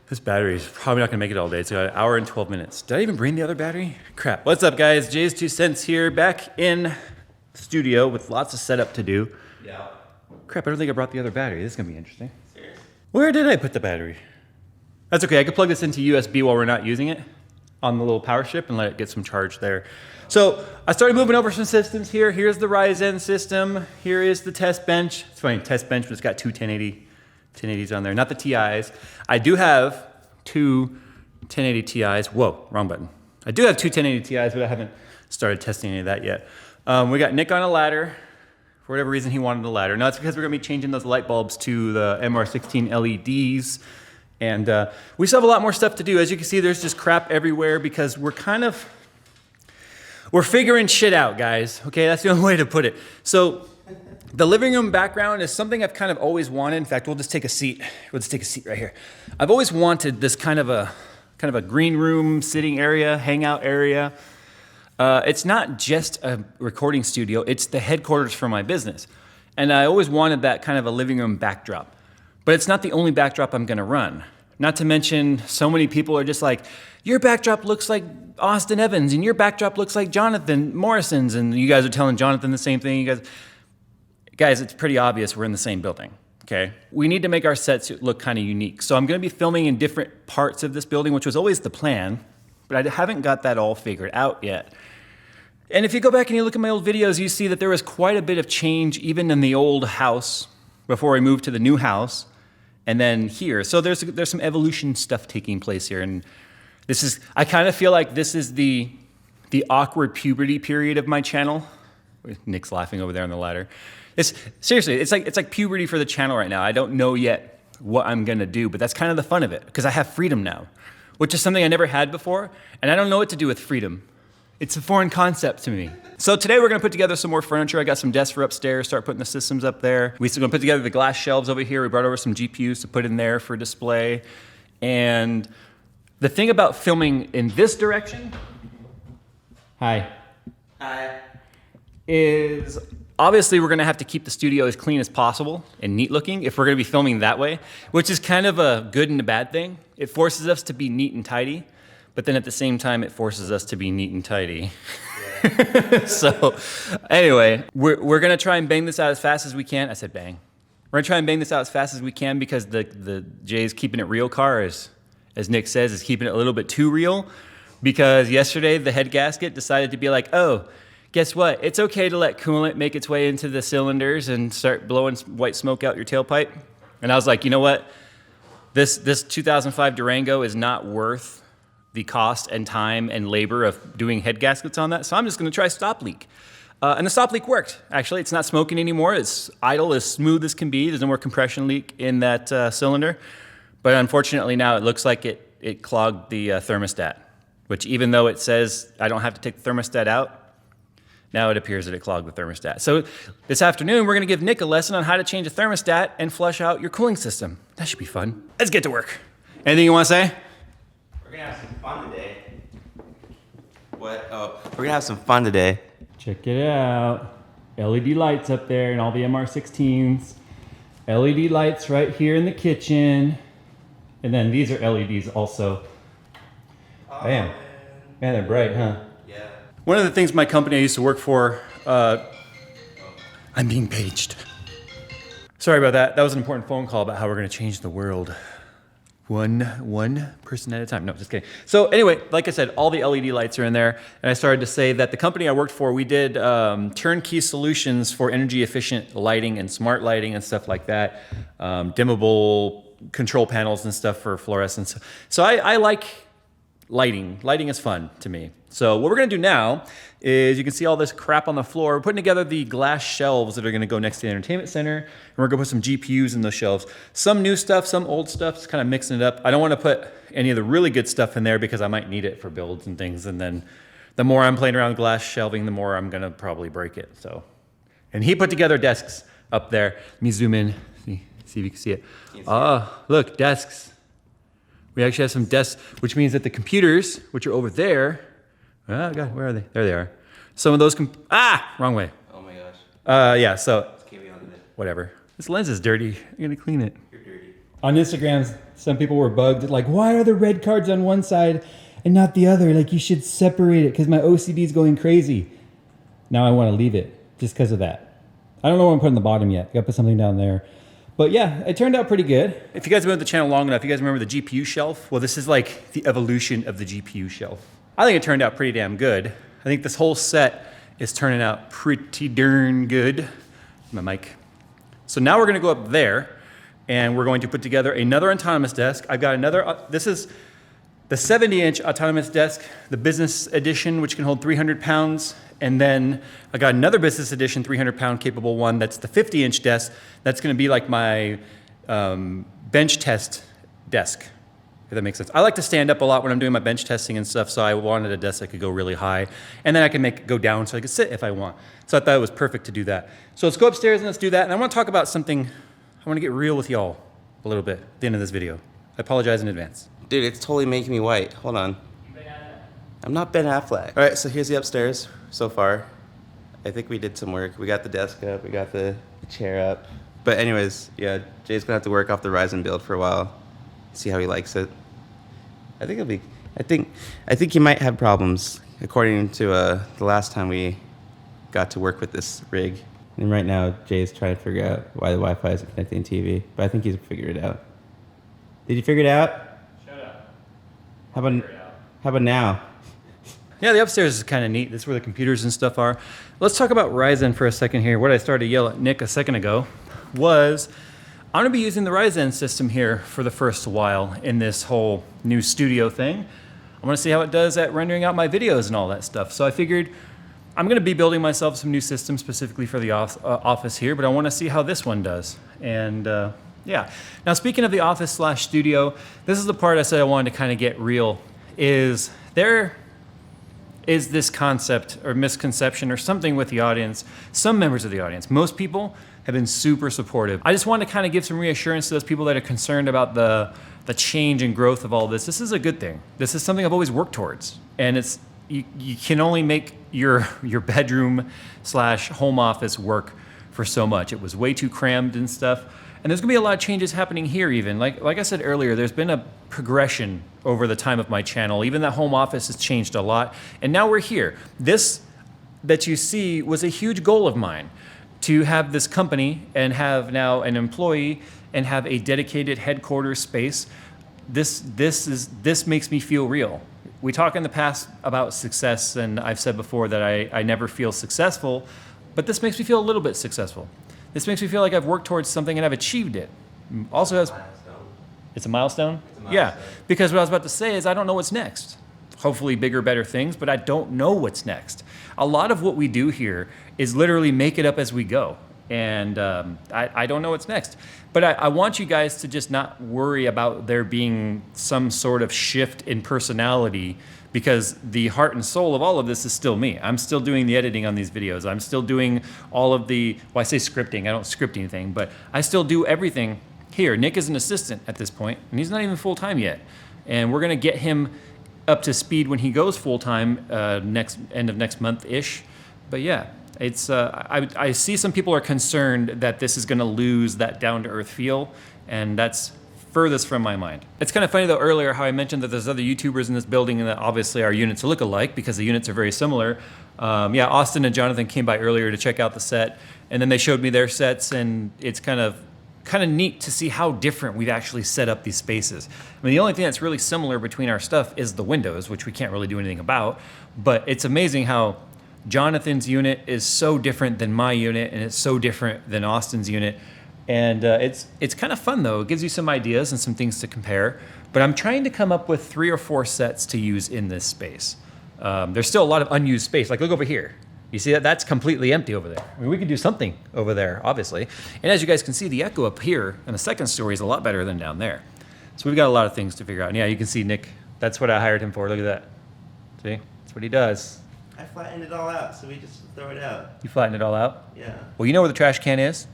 This battery is probably not gonna make it all day. It's got an hour and 12 minutes. Did I even bring the other battery? Crap. What's up, guys? Jay's 2 cents here, back in studio with lots of setup to do. Yeah. Crap, I don't think I brought the other battery. This is gonna be interesting. Seriously? Where did I put the battery? That's okay, I could plug this into USB while we're not using it on the little power strip and let it get some charge there. So I started moving over some systems here. Here's the Ryzen system. Here is the test bench. It's funny, test bench, but it's got two 1080s on there, not the TIs. I do have two 1080 Ti's. Whoa, wrong button. I do have two 1080 Ti's, but I haven't started testing any of that yet. We got Nick on a ladder. For whatever reason, he wanted a ladder. No, it's because we're gonna be changing those light bulbs to the MR16 LEDs. And we still have a lot more stuff to do. As you can see, there's just crap everywhere because we're figuring shit out, guys. Okay, that's the only way to put it. So the living room background is something I've kind of always wanted. In fact, we'll just take a seat. We'll just take a seat right here. I've always wanted this kind of a green room sitting area, hangout area. It's not just a recording studio, it's the headquarters for my business. And I always wanted that kind of a living room backdrop. But it's not the only backdrop I'm gonna run. Not to mention, so many people are just like, your backdrop looks like Austin Evans, and your backdrop looks like Jonathan Morrison's, and you guys are telling Jonathan the same thing. You guys, it's pretty obvious we're in the same building, okay? We need to make our sets look kind of unique. So I'm gonna be filming in different parts of this building, which was always the plan, but I haven't got that all figured out yet. And if you go back and you look at my old videos, you see that there was quite a bit of change even in the old house before we moved to the new house, and then here. So there's some evolution stuff taking place here, and I kind of feel like this is the awkward puberty period of my channel. Nick's laughing over there on the ladder. Seriously, it's like puberty for the channel right now. I don't know yet what I'm gonna do, but that's kind of the fun of it, because I have freedom now, which is something I never had before, and I don't know what to do with freedom. It's a foreign concept to me. So today we're gonna put together some more furniture. I got some desks for upstairs, start putting the systems up there. We're gonna put together the glass shelves over here. We brought over some GPUs to put in there for display. And the thing about filming in this direction, hi, is obviously we're gonna have to keep the studio as clean as possible and neat looking if we're gonna be filming that way, which is kind of a good and a bad thing. It forces us to be neat and tidy, but then at the same time, it forces us to be neat and tidy. Yeah. So anyway, we're gonna try and bang this out as fast as we can. I said bang. We're gonna try and bang this out as fast as we can because the Jay's keeping it real car, as Nick says, is keeping it a little bit too real, because yesterday the head gasket decided to be like, oh, guess what? It's okay to let coolant make its way into the cylinders and start blowing white smoke out your tailpipe. And I was like, you know what? This 2005 Durango is not worth the cost and time and labor of doing head gaskets on that, so I'm just gonna try stop leak. And the stop leak worked, actually. It's not smoking anymore. It's idle, as smooth as can be. There's no more compression leak in that cylinder. But unfortunately now it looks like it clogged the thermostat, which even though it says I don't have to take the thermostat out, now it appears that it clogged the thermostat. So this afternoon, we're gonna give Nick a lesson on how to change a thermostat and flush out your cooling system. That should be fun. Let's get to work. Anything you wanna say? We're gonna have some fun today. What? Oh, we're gonna have some fun today. Check it out. LED lights up there and all the MR16s. LED lights right here in the kitchen. And then these are LEDs also. Oh, Bam. Man, they're bright, huh? Yeah. One of the things my company I used to work for, I'm being paged. Sorry about that. That was an important phone call about how we're gonna change the world. One person at a time. No, just kidding. So anyway, like I said, all the LED lights are in there. And I started to say that the company I worked for, we did turnkey solutions for energy efficient lighting and smart lighting and stuff like that. Dimmable control panels and stuff for fluorescence. So I like lighting. Lighting is fun to me. So what we're gonna do now is, you can see all this crap on the floor. We're putting together the glass shelves that are gonna go next to the entertainment center. And we're gonna put some GPUs in those shelves. Some new stuff, some old stuff, just kind of mixing it up. I don't wanna put any of the really good stuff in there because I might need it for builds and things. And then the more I'm playing around with glass shelving, the more I'm gonna probably break it, so. And he put together desks up there. Let me zoom in, see if you can see it. Ah, look, desks. We actually have some desks, which means that the computers, which are over there, oh God, where are they? There they are. Some of those, wrong way. Oh my gosh. Yeah, so, Just came on today. whatever. This lens is dirty. I'm gonna clean it. You're dirty. On Instagram, some people were bugged, like, why are the red cards on one side and not the other? Like, you should separate it because my OCD is going crazy. Now I want to leave it just because of that. I don't know what I'm putting on the bottom yet. I got to put something down there. But yeah, it turned out pretty good. If you guys have been with the channel long enough, you guys remember the GPU shelf? Well, this is like the evolution of the GPU shelf. I think it turned out pretty damn good. I think this whole set is turning out pretty darn good. My mic. So now we're going to go up there and we're going to put together another autonomous desk. I've got another, this is the 70-inch autonomous desk, the business edition, which can hold 300 pounds. And then I got another business edition 300-pound capable one. That's the 50-inch desk. That's going to be like my bench test desk, if that makes sense. I like to stand up a lot when I'm doing my bench testing and stuff, so I wanted a desk that could go really high. And then I can make it go down so I could sit if I want. So I thought it was perfect to do that. So let's go upstairs and let's do that. And I want to talk about something. I want to get real with y'all a little bit at the end of this video. I apologize in advance. Dude, it's totally making me white. Hold on. I'm not Ben Affleck. All right, so here's the upstairs so far. I think we did some work. We got the desk up, we got the chair up. But anyways, yeah, Jay's gonna have to work off the Ryzen build for a while. See how he likes it. I think he might have problems, according to the last time we got to work with this rig. And right now, Jay's trying to figure out why the Wi-Fi isn't connecting to TV, but I think he's figured it out. Did you figure it out? Shut up. How about now? Yeah, the upstairs is kind of neat. This is where the computers and stuff are. Let's talk about Ryzen for a second here. What I started to yell at Nick a second ago was I'm going to be using the Ryzen system here for the first while in this whole new studio thing. I want to see how it does at rendering out my videos and all that stuff. So I figured I'm going to be building myself some new systems specifically for the office here, but I want to see how this one does. And yeah. Now, speaking of the office/studio, this is the part I said I wanted to kind of get real. Is there is this concept or misconception or something with the audience, some members of the audience. Most people have been super supportive. I just want to kind of give some reassurance to those people that are concerned about the change and growth of all this. This is a good thing. This is something I've always worked towards. And it's you can only make your bedroom/home office work for so much. It was way too crammed and stuff. And there's gonna be a lot of changes happening here even. Like I said earlier, there's been a progression over the time of my channel. Even that home office has changed a lot. And now we're here. This that you see was a huge goal of mine, to have this company and have now an employee and have a dedicated headquarters space. This makes me feel real. We talk in the past about success, and I've said before that I never feel successful, but this makes me feel a little bit successful. This makes me feel like I've worked towards something and I've achieved it. Also has, it's a milestone? Yeah, because what I was about to say is I don't know what's next. Hopefully bigger, better things, but I don't know what's next. A lot of what we do here is literally make it up as we go. And I don't know what's next. But I want you guys to just not worry about there being some sort of shift in personality, because the heart and soul of all of this is still me. I'm still doing the editing on these videos. I'm still doing all of the, well, I say scripting, I don't script anything, but I still do everything here. Nick is an assistant at this point, and he's not even full-time yet. And we're gonna get him up to speed when he goes full-time end of next month-ish. But yeah, it's I see some people are concerned that this is gonna lose that down-to-earth feel, and that's furthest from my mind. It's kind of funny though earlier how I mentioned that there's other YouTubers in this building and that obviously our units look alike because the units are very similar. Yeah, Austin and Jonathan came by earlier to check out the set, and then they showed me their sets, and it's kind of neat to see how different we've actually set up these spaces. I mean, the only thing that's really similar between our stuff is the windows, which we can't really do anything about, but it's amazing how Jonathan's unit is so different than my unit, and it's so different than Austin's unit. And it's kind of fun though. It gives you some ideas and some things to compare. But I'm trying to come up with 3 or 4 sets to use in this space. There's still a lot of unused space. Like look over here. You see that? That's completely empty over there. I mean, we could do something over there, obviously. And as you guys can see, the echo up here in the second story is a lot better than down there. So we've got a lot of things to figure out. And yeah, you can see Nick, that's what I hired him for. Look at that. See? That's what he does. I flattened it all out, so we just throw it out. You flattened it all out? Yeah. Well, you know where the trash can is?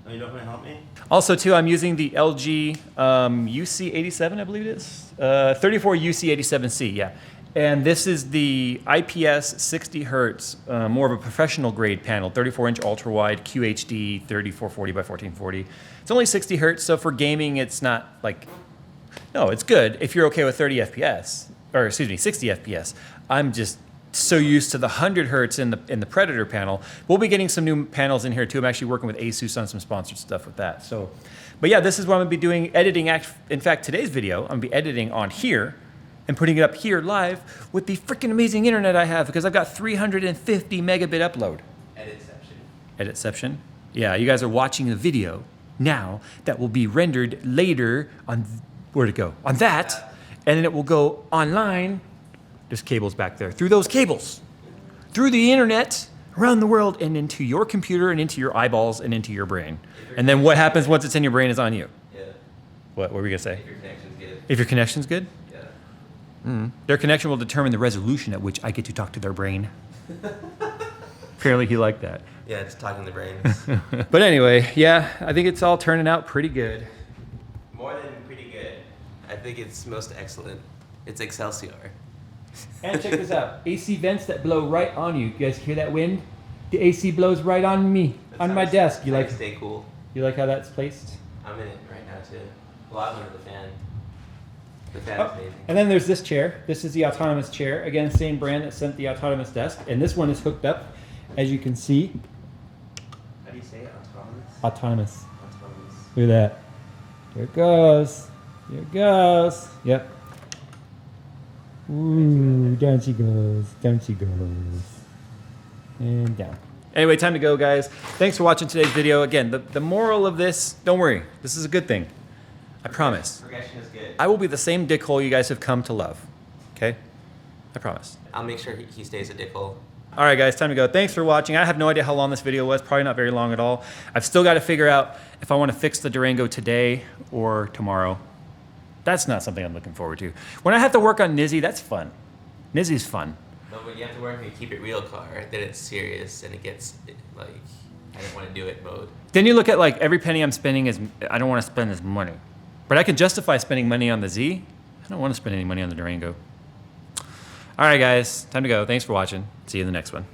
Oh, you don't want to help me? Also, too, I'm using the LG UC87, I believe it is. 34 UC87C, yeah. And this is the IPS 60 hertz, more of a professional grade panel, 34-inch ultra wide QHD 3440 by 1440. It's only 60 hertz, so for gaming, it's not like, no, it's good if you're okay with 30 FPS, or excuse me, 60 FPS. I'm just so used to the 100 hertz in the Predator panel. We'll be getting some new panels in here too. I'm actually working with Asus on some sponsored stuff with that. So, but yeah, this is what I'm gonna be doing, editing. In fact, today's video, I'm gonna be editing on here and putting it up here live with the freaking amazing internet I have because I've got 350 megabit upload. Editception. Yeah, you guys are watching the video now that will be rendered later on, where'd it go? On that, and then it will go online. There's cables back there. Through those cables, through the internet, around the world, and into your computer and into your eyeballs and into your brain. And then what happens once it's in your brain is on you. Yeah. What were we gonna say? If your connection's good. If your connection's good? Yeah. Their connection will determine the resolution at which I get to talk to their brain. Apparently he liked that. Yeah, it's talking the brains. But anyway, yeah, I think it's all turning out pretty good. More than pretty good. I think it's most excellent. It's Excelsior. And check this out. AC vents that blow right on you. You guys hear that wind? The AC blows right on me, on my desk. You like? Stay cool. You like how that's placed? I'm in it right now too. Well, I'm under the fan. The fan is amazing. And then there's this chair. This is the autonomous chair. Again, same brand that sent the autonomous desk. And this one is hooked up, as you can see. How do you say it? Autonomous? Autonomous. Autonomous. Look at that. There it goes. There it goes. Yep. Ooh, down she goes. Down she goes. And down. Anyway, time to go, guys. Thanks for watching today's video. Again, the moral of this, don't worry. This is a good thing. I promise. Progression is good. I will be the same dickhole you guys have come to love. Okay? I promise. I'll make sure he stays a dickhole. All right, guys, time to go. Thanks for watching. I have no idea how long this video was. Probably not very long at all. I've still got to figure out if I want to fix the Durango today or tomorrow. That's not something I'm looking forward to. When I have to work on Nizzy, that's fun. Nizzy's fun. No, but you have to work when you keep it real car. Then it's serious and it gets like, I don't want to do it mode. Then you look at like every penny I'm spending is, I don't want to spend this money. But I can justify spending money on the Z. I don't want to spend any money on the Durango. All right, guys, time to go. Thanks for watching. See you in the next one.